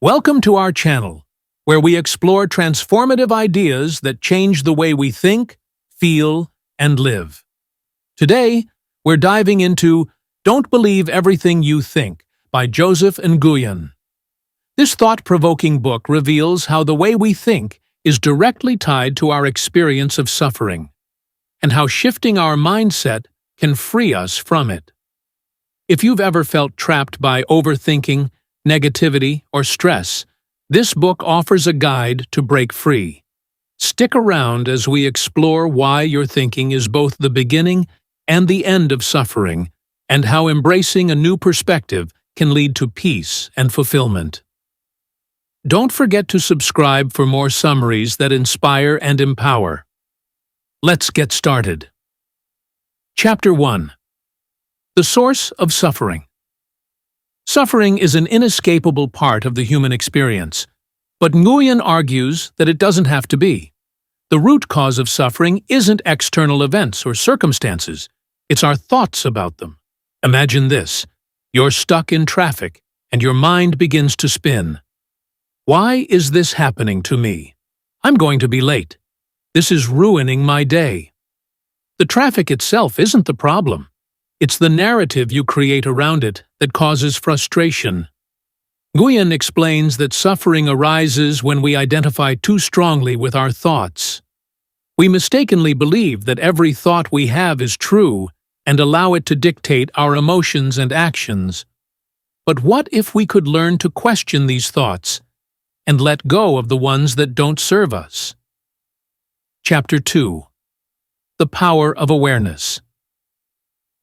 Welcome to our channel, where we explore transformative ideas that change the way we think, feel, and live. Today, we're diving into Don't Believe Everything You Think by Joseph Nguyen. This thought-provoking book reveals how the way we think is directly tied to our experience of suffering, and how shifting our mindset can free us from it. If you've ever felt trapped by overthinking, negativity, or stress, this book offers a guide to break free. Stick around as we explore why your thinking is both the beginning and the end of suffering, and how embracing a new perspective can lead to peace and fulfillment. Don't forget to subscribe for more summaries that inspire and empower. Let's get started. Chapter 1. The Source of Suffering. Suffering is an inescapable part of the human experience, but Nguyen argues that it doesn't have to be. The root cause of suffering isn't external events or circumstances, it's our thoughts about them. Imagine this: you're stuck in traffic, and your mind begins to spin. Why is this happening to me? I'm going to be late. This is ruining my day. The traffic itself isn't the problem. It's the narrative you create around it that causes frustration. Nguyen explains that suffering arises when we identify too strongly with our thoughts. We mistakenly believe that every thought we have is true and allow it to dictate our emotions and actions. But what if we could learn to question these thoughts and let go of the ones that don't serve us? Chapter 2. The Power of Awareness.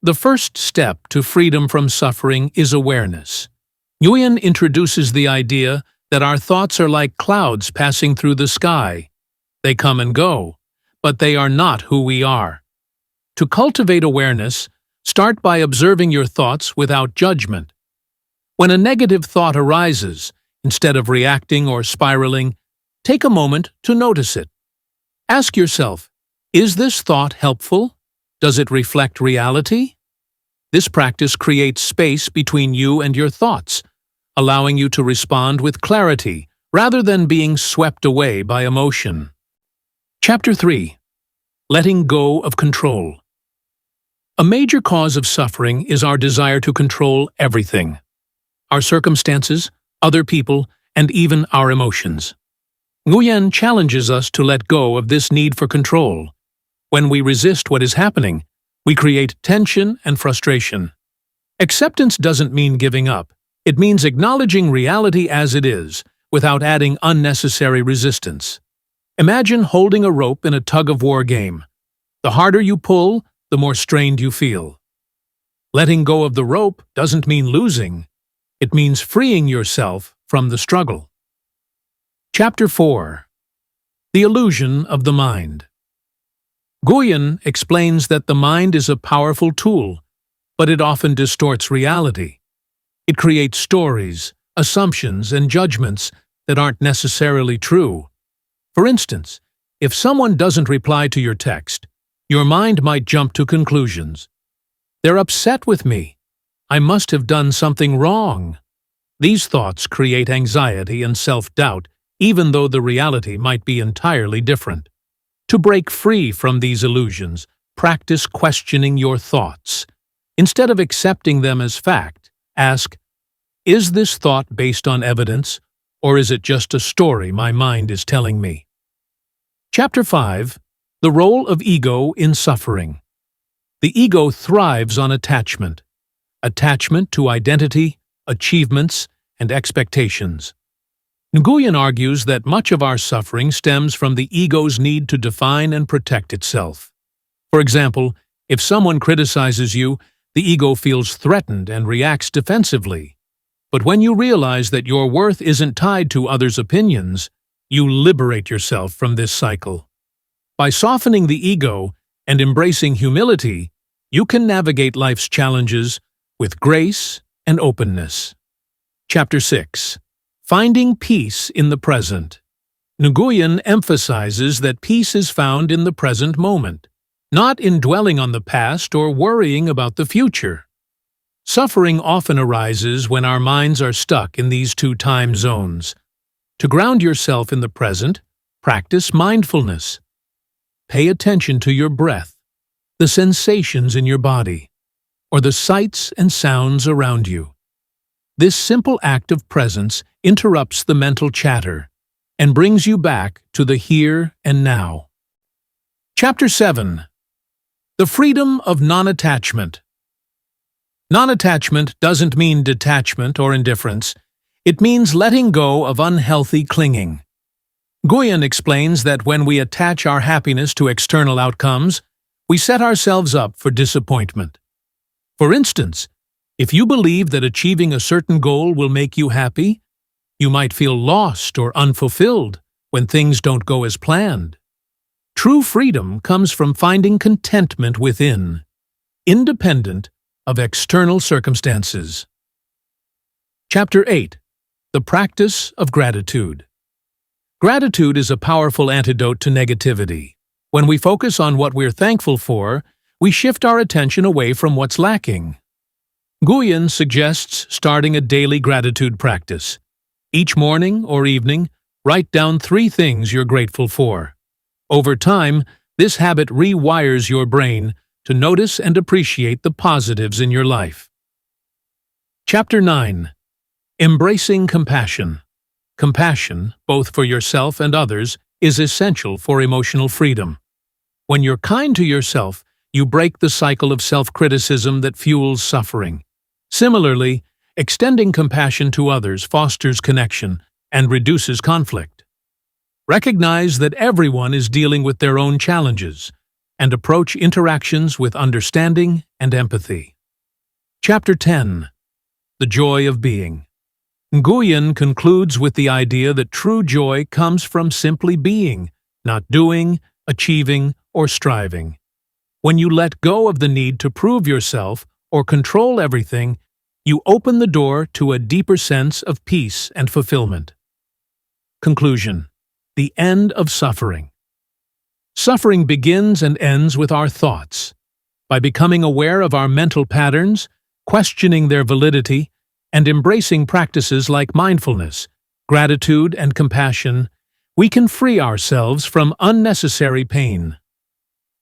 The first step to freedom from suffering is awareness. Nguyen introduces the idea that our thoughts are like clouds passing through the sky. They come and go, but they are not who we are. To cultivate awareness, start by observing your thoughts without judgment. When a negative thought arises, instead of reacting or spiraling, take a moment to notice it. Ask yourself, is this thought helpful? Does it reflect reality? This practice creates space between you and your thoughts, allowing you to respond with clarity rather than being swept away by emotion. Chapter 3. Letting Go of Control. A major cause of suffering is our desire to control everything: our circumstances, other people, and even our emotions. Nguyen challenges us to let go of this need for control. When we resist what is happening, we create tension and frustration. Acceptance doesn't mean giving up. It means acknowledging reality as it is, without adding unnecessary resistance. Imagine holding a rope in a tug-of-war game. The harder you pull, the more strained you feel. Letting go of the rope doesn't mean losing. It means freeing yourself from the struggle. Chapter 4. The Illusion of the Mind. Nguyen explains that the mind is a powerful tool, but it often distorts reality. It creates stories, assumptions, and judgments that aren't necessarily true. For instance, if someone doesn't reply to your text, your mind might jump to conclusions. They're upset with me. I must have done something wrong. These thoughts create anxiety and self-doubt, even though the reality might be entirely different. To break free from these illusions, practice questioning your thoughts. Instead of accepting them as fact, ask, is this thought based on evidence, or is it just a story my mind is telling me? Chapter 5. The Role of Ego in Suffering. The ego thrives on attachment. Attachment to identity, achievements, and expectations. Nguyen argues that much of our suffering stems from the ego's need to define and protect itself. For example, if someone criticizes you, the ego feels threatened and reacts defensively. But when you realize that your worth isn't tied to others' opinions, you liberate yourself from this cycle. By softening the ego and embracing humility, you can navigate life's challenges with grace and openness. Chapter 6. Finding Peace in the Present. Nguyen emphasizes that peace is found in the present moment, not in dwelling on the past or worrying about the future. Suffering often arises when our minds are stuck in these two time zones. To ground yourself in the present, practice mindfulness. Pay attention to your breath, the sensations in your body, or the sights and sounds around you. This simple act of presence interrupts the mental chatter and brings you back to the here and now. Chapter 7. The Freedom of Non-Attachment. Non-attachment doesn't mean detachment or indifference. It means letting go of unhealthy clinging. Nguyen explains that when we attach our happiness to external outcomes, we set ourselves up for disappointment. For instance, if you believe that achieving a certain goal will make you happy, you might feel lost or unfulfilled when things don't go as planned. True freedom comes from finding contentment within, independent of external circumstances. Chapter 8. The Practice of Gratitude. Gratitude is a powerful antidote to negativity. When we focus on what we're thankful for, we shift our attention away from what's lacking. Nguyen suggests starting a daily gratitude practice. Each morning or evening, write down 3 things you're grateful for. Over time, this habit rewires your brain to notice and appreciate the positives in your life. Chapter 9. Embracing compassion. Compassion, both for yourself and others, is essential for emotional freedom. When you're kind to yourself, you break the cycle of self-criticism that fuels suffering. Similarly, extending compassion to others fosters connection and reduces conflict. Recognize that everyone is dealing with their own challenges, and approach interactions with understanding and empathy. Chapter 10. The Joy of Being. Nguyen concludes with the idea that true joy comes from simply being, not doing, achieving, or striving. When you let go of the need to prove yourself or control everything, you open the door to a deeper sense of peace and fulfillment. Conclusion. The end of suffering. Suffering begins and ends with our thoughts. By becoming aware of our mental patterns, questioning their validity, and embracing practices like mindfulness, gratitude, and compassion, we can free ourselves from unnecessary pain.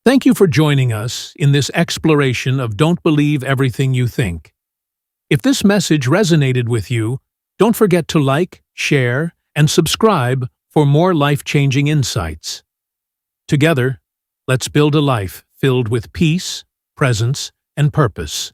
Thank you for joining us in this exploration of Don't Believe Everything You Think. If this message resonated with you, don't forget to like, share, and subscribe for more life-changing insights. Together, let's build a life filled with peace, presence, and purpose.